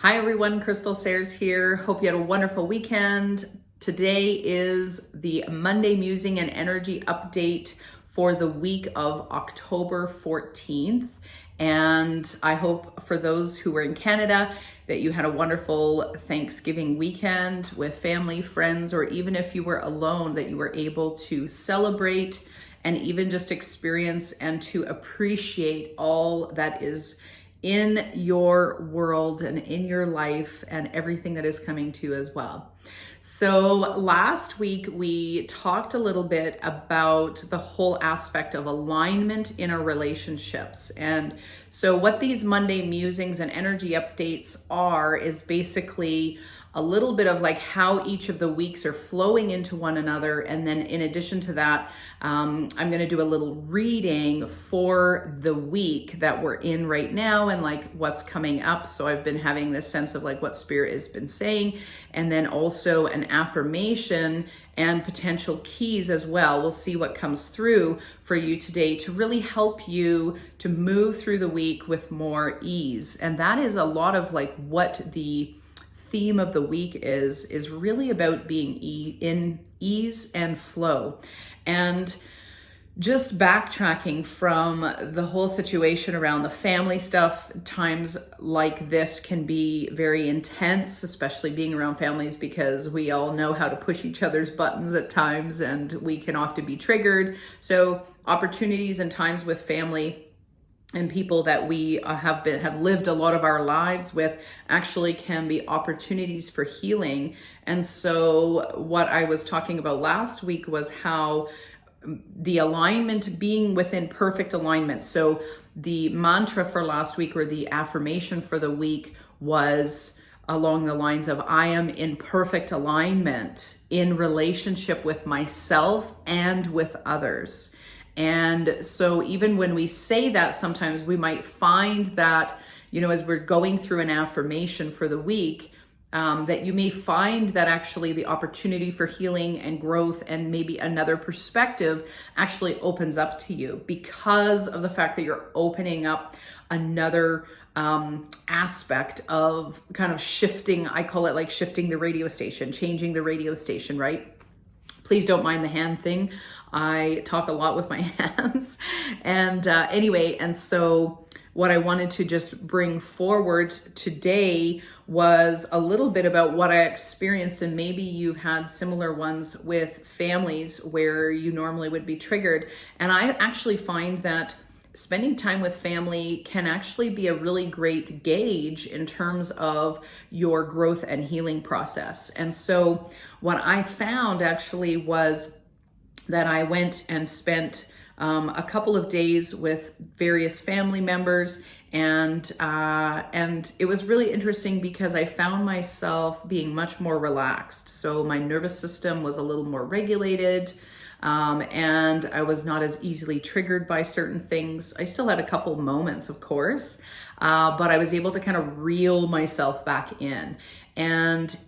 Hi everyone, Crystal Sayers here. Hope you had a wonderful weekend. Today is the Monday Musing and Energy update for the week of October 14th. And I hope for those who were in Canada that you had a wonderful Thanksgiving weekend with family, friends, or even if you were alone, that you were able to celebrate and even just experience and to appreciate all that is in your world and in your life and everything that is coming to you as well. So last week we talked a little bit about the whole aspect of alignment in our relationships. And so what these Monday musings and energy updates are is basically a little bit of like how each of the weeks are flowing into one another. And then in addition to that, I'm going to do a little reading for the week that we're in right now and like what's coming up. So I've been having this sense of like what Spirit has been saying, and then also an affirmation and potential keys as well. We'll see what comes through for you today to really help you to move through the week with more ease. And that is a lot of like what the theme of the week is really about being in ease and flow. And just backtracking from the whole situation around the family stuff, times like this can be very intense, especially being around families, because we all know how to push each other's buttons at times and we can often be triggered. So opportunities and times with family and people that we have lived a lot of our lives with actually can be opportunities for healing. And so what I was talking about last week was how the alignment, being within perfect alignment. So the mantra for last week, or the affirmation for the week, was along the lines of I am in perfect alignment in relationship with myself and with others. And so even when we say that, sometimes we might find that, as we're going through an affirmation for the week, that you may find that actually the opportunity for healing and growth and maybe another perspective actually opens up to you because of the fact that you're opening up another aspect of kind of shifting. I call it like shifting the radio station, changing the radio station, right? Please don't mind the hand thing. I talk a lot with my hands. And anyway, and so what I wanted to just bring forward today was a little bit about what I experienced, and maybe you've had similar ones with families where you normally would be triggered. And I actually find that spending time with family can actually be a really great gauge in terms of your growth and healing process. And so what I found actually was that I went and spent a couple of days with various family members, and it was really interesting because I found myself being much more relaxed. So my nervous system was a little more regulated, and I was not as easily triggered by certain things. I still had a couple moments, of course, but I was able to kind of reel myself back in. And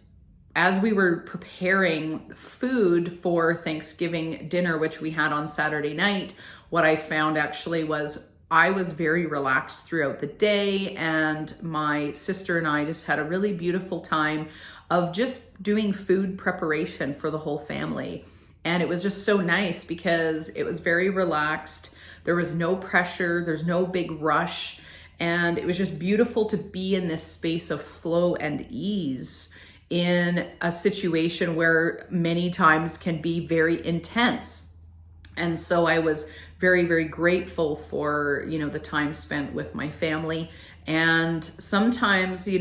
as we were preparing food for Thanksgiving dinner, which we had on Saturday night, what I found actually was I was very relaxed throughout the day, and my sister and I just had a really beautiful time of just doing food preparation for the whole family. And it was just so nice because it was very relaxed. There was no pressure, there's no big rush. And it was just beautiful to be in this space of flow and ease in a situation where many times can be very intense. And so I was very, very grateful for, the time spent with my family. And sometimes, I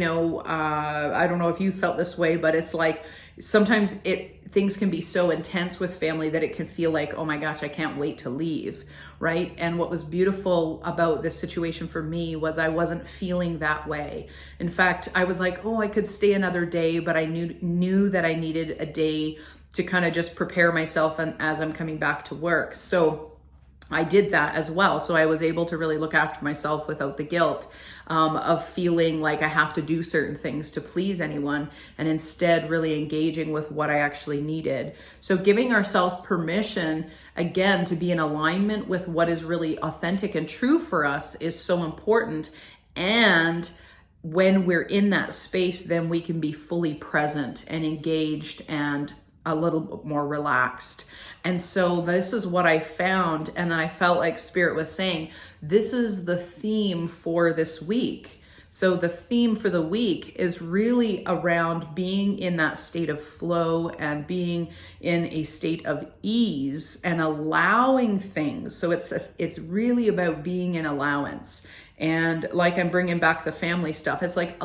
don't know if you felt this way, but it's like sometimes things can be so intense with family that it can feel like, oh my gosh, I can't wait to leave, right? And what was beautiful about this situation for me was I wasn't feeling that way. In fact, I was like, oh, I could stay another day, but I knew that I needed a day to kind of just prepare myself and as I'm coming back to work. So I did that as well. So I was able to really look after myself without the guilt of feeling like I have to do certain things to please anyone, and instead really engaging with what I actually needed. So giving ourselves permission, again, to be in alignment with what is really authentic and true for us is so important. And when we're in that space, then we can be fully present and engaged and a little bit more relaxed. And so this is what I found. And then I felt like Spirit was saying, this is the theme for this week. So the theme for the week is really around being in that state of flow and being in a state of ease and allowing things. So it's really about being in allowance. And like I'm bringing back the family stuff, it's like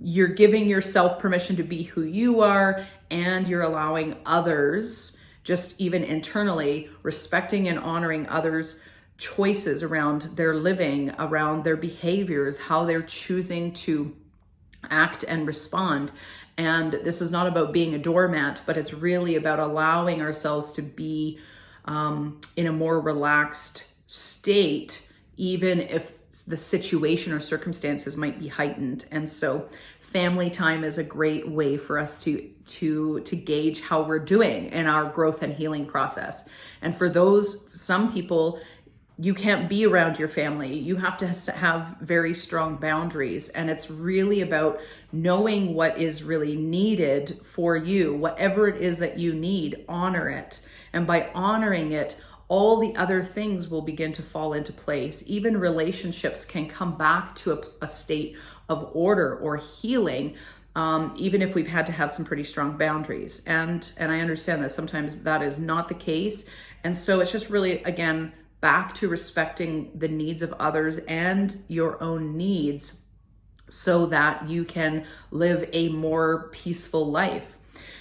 you're giving yourself permission to be who you are, and you're allowing others, just even internally, respecting and honoring others' choices around their living, around their behaviors, how they're choosing to act and respond. And this is not about being a doormat, but it's really about allowing ourselves to be in a more relaxed state, even if the situation or circumstances might be heightened. And so family time is a great way for us to gauge how we're doing in our growth and healing process. And for some people, you can't be around your family. You have to have very strong boundaries. And it's really about knowing what is really needed for you. Whatever it is that you need, honor it. And by honoring it, all the other things will begin to fall into place. Even relationships can come back to a state of order or healing, even if we've had to have some pretty strong boundaries. And I understand that sometimes that is not the case. And so it's just really, again, back to respecting the needs of others and your own needs so that you can live a more peaceful life.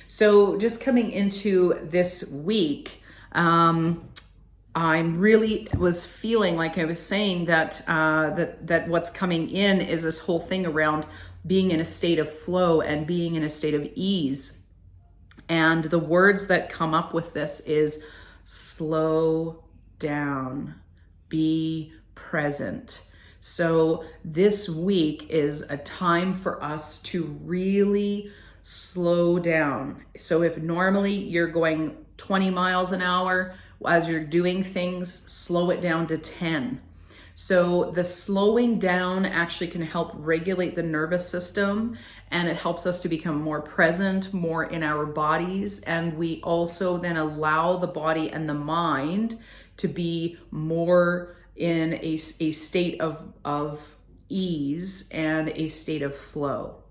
So just coming into this week, I really was feeling like I was saying that that what's coming in is this whole thing around being in a state of flow and being in a state of ease. And the words that come up with this is slow down, be present. So this week is a time for us to really slow down. So if normally you're going 20 miles an hour, as you're doing things, slow it down to 10. So the slowing down actually can help regulate the nervous system, and it helps us to become more present, more in our bodies. And we also then allow the body and the mind to be more in a state of ease and a state of flow.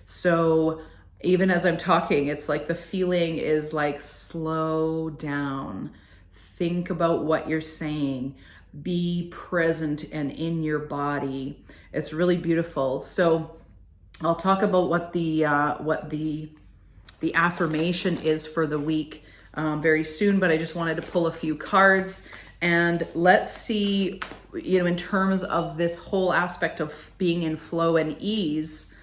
So even as I'm talking, it's like the feeling is like slow down. Think about what you're saying. Be present and in your body. It's really beautiful. So I'll talk about what the affirmation is for the week very soon, but I just wanted to pull a few cards and let's see, in terms of this whole aspect of being in flow and ease,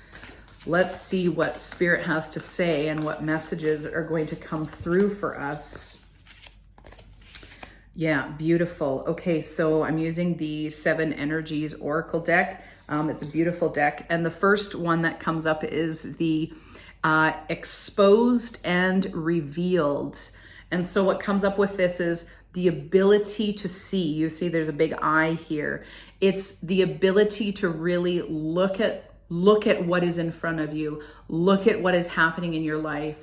let's see what Spirit has to say and what messages are going to come through for us. Yeah, beautiful. Okay, so I'm using the 7 Energies Oracle deck. It's a beautiful deck. And the first one that comes up is the exposed and revealed. And so what comes up with this is the ability to see. You see there's a big eye here. It's the ability to really look at what is in front of you. Look at what is happening in your life.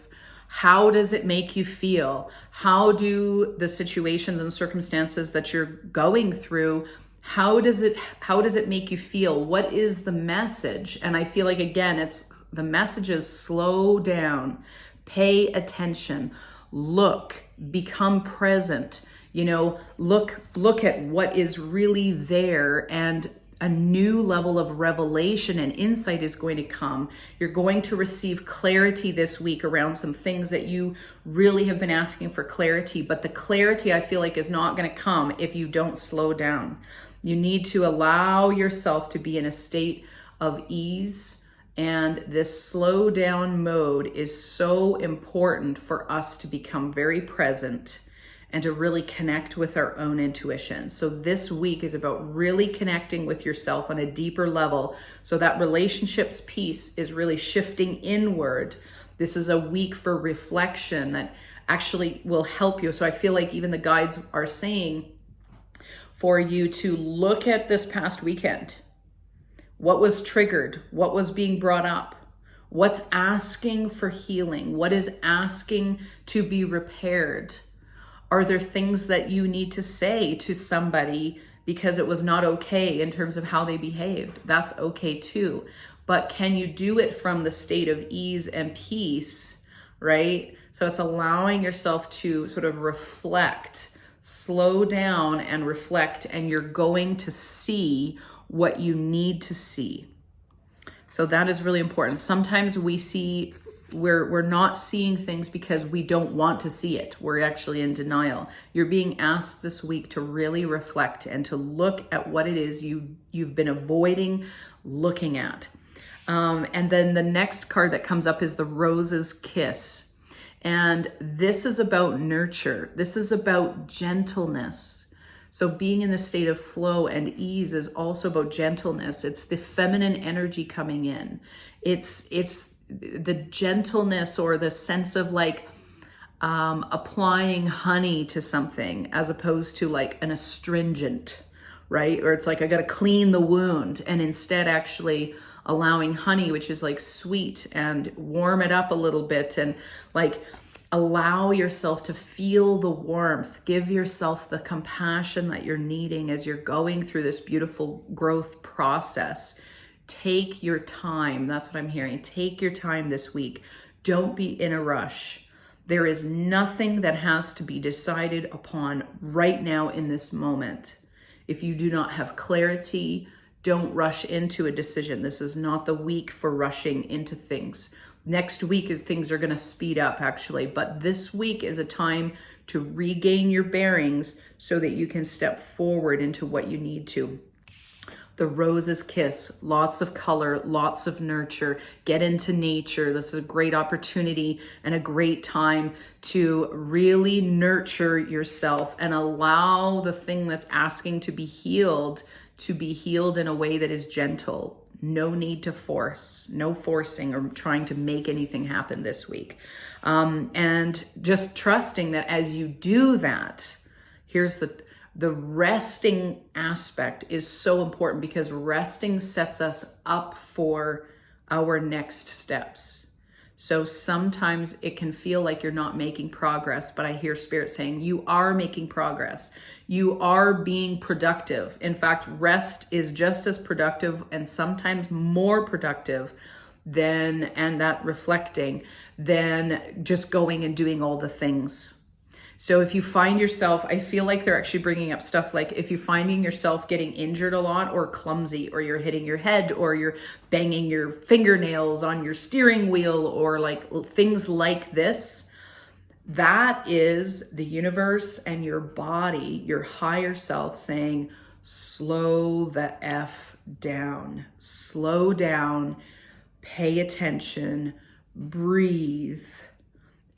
How does it make you feel? How do the situations and circumstances that you're going through, how does it make you feel? What is the message? And I feel like, again, it's the message is slow down, pay attention, look, become present, look at what is really there, and a new level of revelation and insight is going to come. You're going to receive clarity this week around some things that you really have been asking for clarity, but the clarity I feel like is not going to come if you don't slow down. You need to allow yourself to be in a state of ease, and this slow down mode is so important for us to become very present and to really connect with our own intuition. So this week is about really connecting with yourself on a deeper level, so that relationships piece is really shifting inward. This is a week for reflection that actually will help you. So I feel like even the guides are saying for you to look at this past weekend. What was triggered? What was being brought up? What's asking for healing? What is asking to be repaired? Are there things that you need to say to somebody because it was not okay in terms of how they behaved? That's okay too. But can you do it from the state of ease and peace, right? So it's allowing yourself to sort of reflect, slow down and reflect, and you're going to see what you need to see. So that is really important. Sometimes we're not seeing things because we don't want to see it. We're actually in denial. You're being asked this week to really reflect and to look at what it is you've been avoiding looking at. And then the next card that comes up is the Rose's Kiss. And this is about nurture. This is about gentleness. So being in the state of flow and ease is also about gentleness. It's the feminine energy coming in. It's the gentleness or the sense of like applying honey to something as opposed to like an astringent, right? Or it's like, I got to clean the wound, and instead actually allowing honey, which is like sweet, and warm it up a little bit and like allow yourself to feel the warmth. Give yourself the compassion that you're needing as you're going through this beautiful growth process. Take your time. That's what I'm hearing. Take your time this week. Don't be in a rush. There is nothing that has to be decided upon right now in this moment. If you do not have clarity, don't rush into a decision. This is not the week for rushing into things. Next week, things are going to speed up actually, but this week is a time to regain your bearings so that you can step forward into what you need to. The Rose's Kiss, lots of color, lots of nurture. Get into nature. This is a great opportunity and a great time to really nurture yourself and allow the thing that's asking to be healed in a way that is gentle. No need to force, no forcing or trying to make anything happen this week. And just trusting that as you do that, here's the resting aspect is so important, because resting sets us up for our next steps. So sometimes it can feel like you're not making progress, but I hear Spirit saying you are making progress. You are being productive. In fact, rest is just as productive and sometimes more productive than reflecting than just going and doing all the things. So if you find yourself, I feel like they're actually bringing up stuff like if you're finding yourself getting injured a lot or clumsy, or you're hitting your head, or you're banging your fingernails on your steering wheel, or like things like this, that is the universe and your body, your higher self saying, slow the F down, slow down, pay attention, breathe,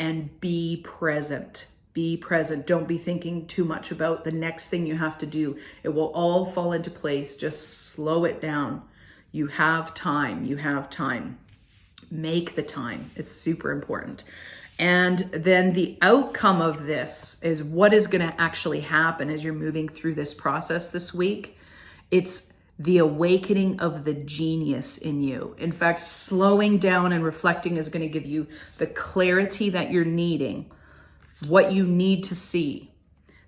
and be present. Be present. Don't be thinking too much about the next thing you have to do. It will all fall into place. Just slow it down. You have time. You have time. Make the time. It's super important. And then the outcome of this is what is going to actually happen as you're moving through this process this week. It's the awakening of the genius in you. In fact, slowing down and reflecting is going to give you the clarity that you're needing. What you need to see,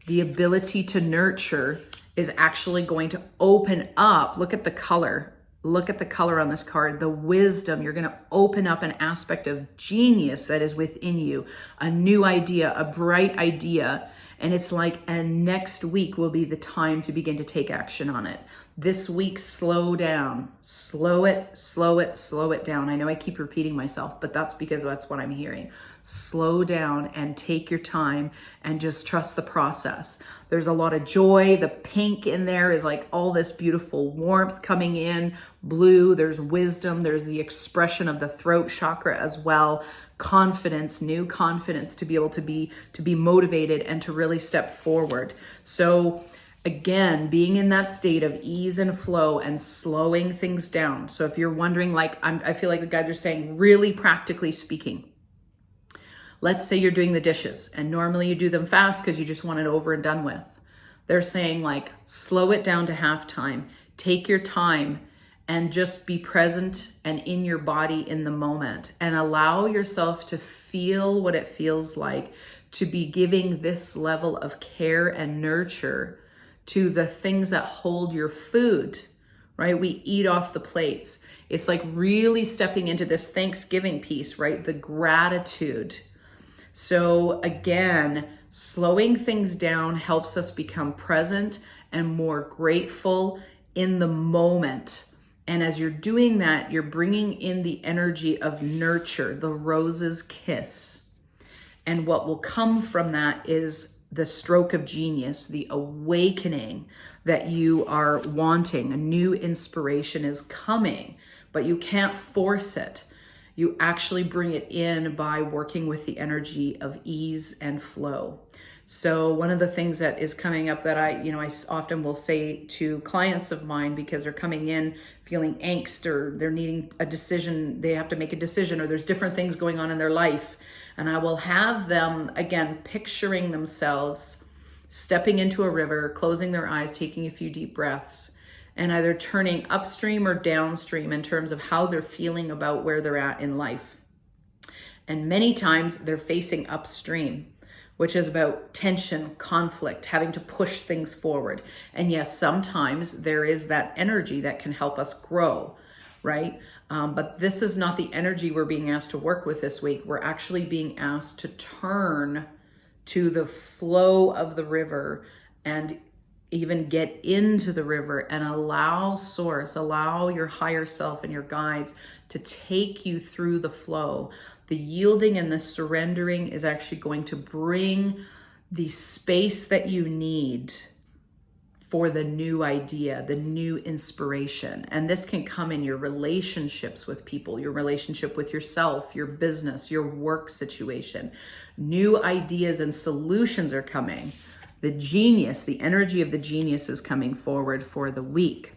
the ability to nurture is actually going to open up. Look at the color. Look at the color on this card. The wisdom, you're going to open up an aspect of genius that is within you, a new idea, a bright idea. And it's like, and next week will be the time to begin to take action on it. This week, slow down, slow it down. I know I keep repeating myself, but that's because that's what I'm hearing. Slow down and take your time and just trust the process. There's a lot of joy. The pink in there is like all this beautiful warmth coming in. Blue, there's wisdom. There's the expression of the throat chakra as well. Confidence, new confidence to be able to be motivated and to really step forward. So again, being in that state of ease and flow and slowing things down. So if you're wondering, like, I feel like the guys are saying, really practically speaking, let's say you're doing the dishes and normally you do them fast because you just want it over and done with. They're saying like, slow it down to half time, take your time and just be present and in your body in the moment, and allow yourself to feel what it feels like to be giving this level of care and nurture to the things that hold your food, right? We eat off the plates. It's like really stepping into this Thanksgiving piece, right? The gratitude. So again, slowing things down helps us become present and more grateful in the moment. And as you're doing that, you're bringing in the energy of nurture, the rose's kiss. And what will come from that is the stroke of genius, the awakening that you are wanting. A new inspiration is coming, but you can't force it. You actually bring it in by working with the energy of ease and flow. So one of the things that is coming up that I often will say to clients of mine, because they're coming in feeling angst, or they're needing a decision, they have to make a decision, or there's different things going on in their life. And I will have them, again, picturing themselves stepping into a river, closing their eyes, taking a few deep breaths, and either turning upstream or downstream in terms of how they're feeling about where they're at in life. And many times they're facing upstream, which is about tension, conflict, having to push things forward. And yes, sometimes there is that energy that can help us grow, right? But this is not the energy we're being asked to work with this week. We're actually being asked to turn to the flow of the river and even get into the river and allow source, allow your higher self and your guides to take you through the flow. The yielding and the surrendering is actually going to bring the space that you need for the new idea, the new inspiration. And this can come in your relationships with people, your relationship with yourself, your business, your work situation. New ideas and solutions are coming. The genius, the energy of the genius is coming forward for the week.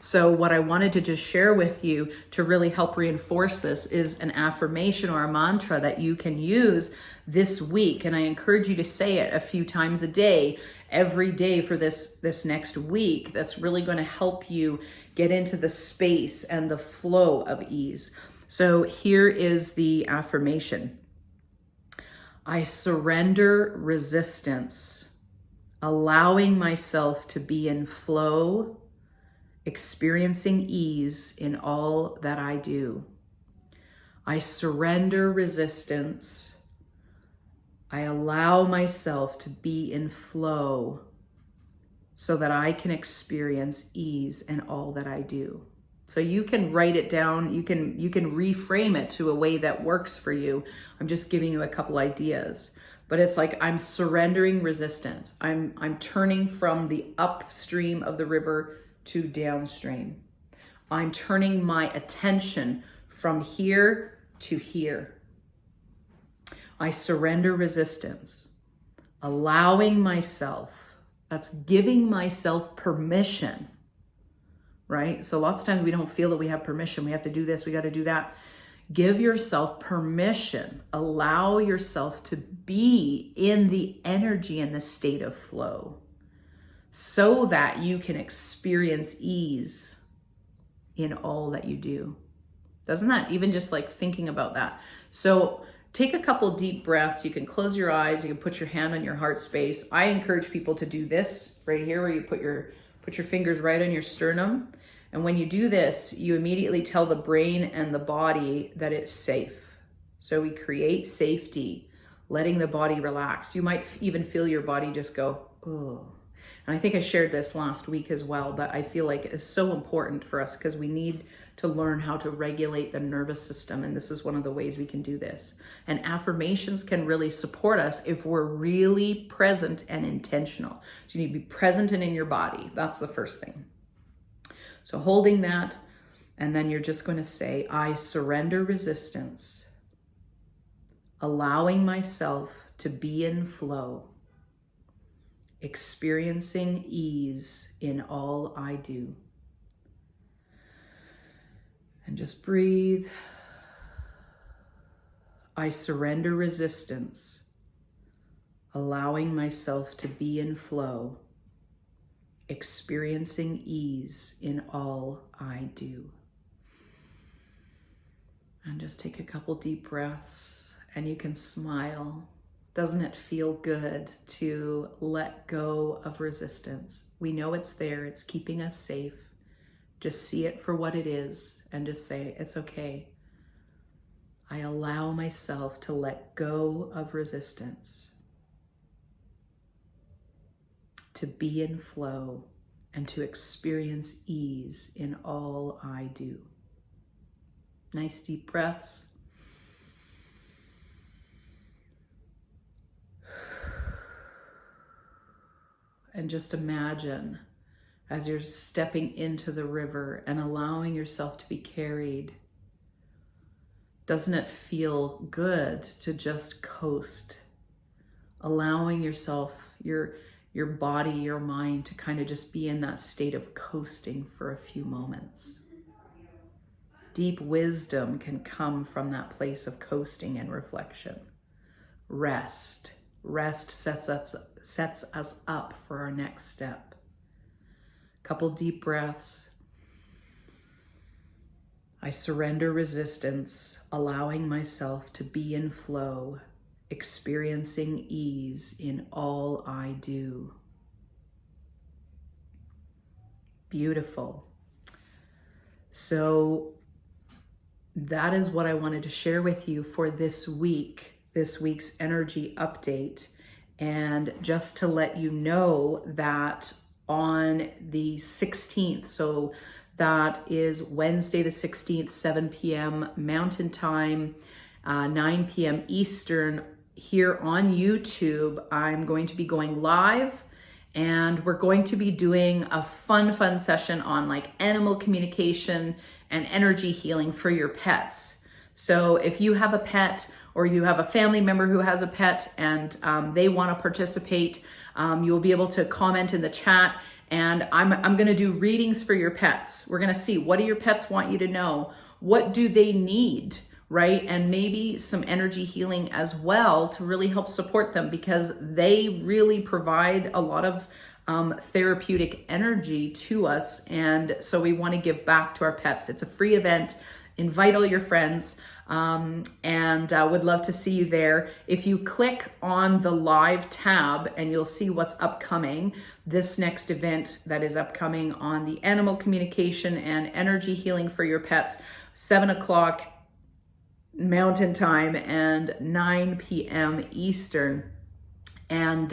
So what I wanted to just share with you to really help reinforce this is an affirmation or a mantra that you can use this week. And I encourage you to say it a few times a day, every day for this next week. That's really going to help you get into the space and the flow of ease. So here is the affirmation. I surrender resistance, allowing myself to be in flow, experiencing ease in all that I do. I surrender resistance. I allow myself to be in flow so that I can experience ease in all that I do. So you can write it down. You can reframe it to a way that works for you. I'm just giving you a couple ideas. But it's like I'm surrendering resistance. I'm turning from the upstream of the river to downstream. I'm turning my attention from here to here. I surrender resistance, allowing myself, that's giving myself permission, right? So lots of times we don't feel that we have permission. We have to do this, we got to do that. Give yourself permission. Allow yourself to be in the energy and the state of flow so that you can experience ease in all that you do. Doesn't that, even just like thinking about that? So take a couple deep breaths. You can close your eyes. You can put your hand on your heart space. I encourage people to do this right here, where you put your fingers right on your sternum. And when you do this, you immediately tell the brain and the body that it's safe. So we create safety, letting the body relax. You might even feel your body just go, oh. And I think I shared this last week as well, but I feel like it's so important for us because we need to learn how to regulate the nervous system. And this is one of the ways we can do this. And affirmations can really support us if we're really present and intentional. So you need to be present and in your body. That's the first thing. So holding that, and then you're just going to say, I surrender resistance, allowing myself to be in flow, experiencing ease in all I do. And just breathe. I surrender resistance, allowing myself to be in flow, experiencing ease in all I do. And just take a couple deep breaths and you can smile. Doesn't it feel good to let go of resistance? We know it's there, it's keeping us safe. Just see it for what it is and just say, it's okay. I allow myself to let go of resistance, to be in flow, and to experience ease in all I do. Nice deep breaths. And just imagine as you're stepping into the river and allowing yourself to be carried. Doesn't it feel good to just coast? Allowing yourself, your body, your mind to kind of just be in that state of coasting for a few moments. Deep wisdom can come from that place of coasting and reflection. Rest sets us up for our next step. Couple deep breaths. I surrender resistance, allowing myself to be in flow, experiencing ease in all I do. Beautiful. So that is what I wanted to share with you for this week's energy update. And just to let you know that on the 16th, so that is Wednesday the 16th, 7 p.m. Mountain Time, 9 p.m. Eastern, here on YouTube, I'm going to be going live, and we're going to be doing a fun session on like animal communication and energy healing for your pets. So if you have a pet or you have a family member who has a pet and they want to participate, you'll be able to comment in the chat, and I'm going to do readings for your pets. We're going to see, what do your pets want you to know? What do they need, right? And maybe some energy healing as well to really help support them, because they really provide a lot of therapeutic energy to us. And so we want to give back to our pets. It's a free event. Invite all your friends, and would love to see you there. If you click on the live tab, and you'll see what's upcoming, this next event that is upcoming on the animal communication and energy healing for your pets, 7 o'clock Mountain Time and 9 p.m. Eastern. And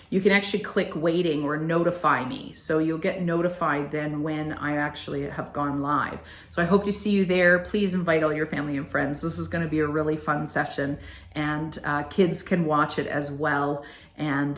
you can actually click waiting or notify me. So you'll get notified then when I actually have gone live. So I hope to see you there. Please invite all your family and friends. This is going to be a really fun session, and kids can watch it as well. And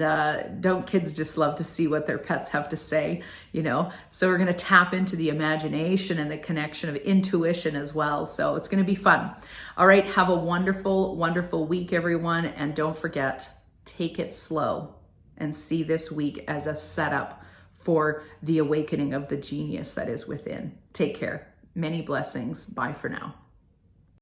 don't kids just love to see what their pets have to say, you know? So we're going to tap into the imagination and the connection of intuition as well. So it's going to be fun. All right. Have a wonderful, wonderful week, everyone. And don't forget, take it slow and see this week as a setup for the awakening of the genius that is within. Take care. Many blessings. Bye for now.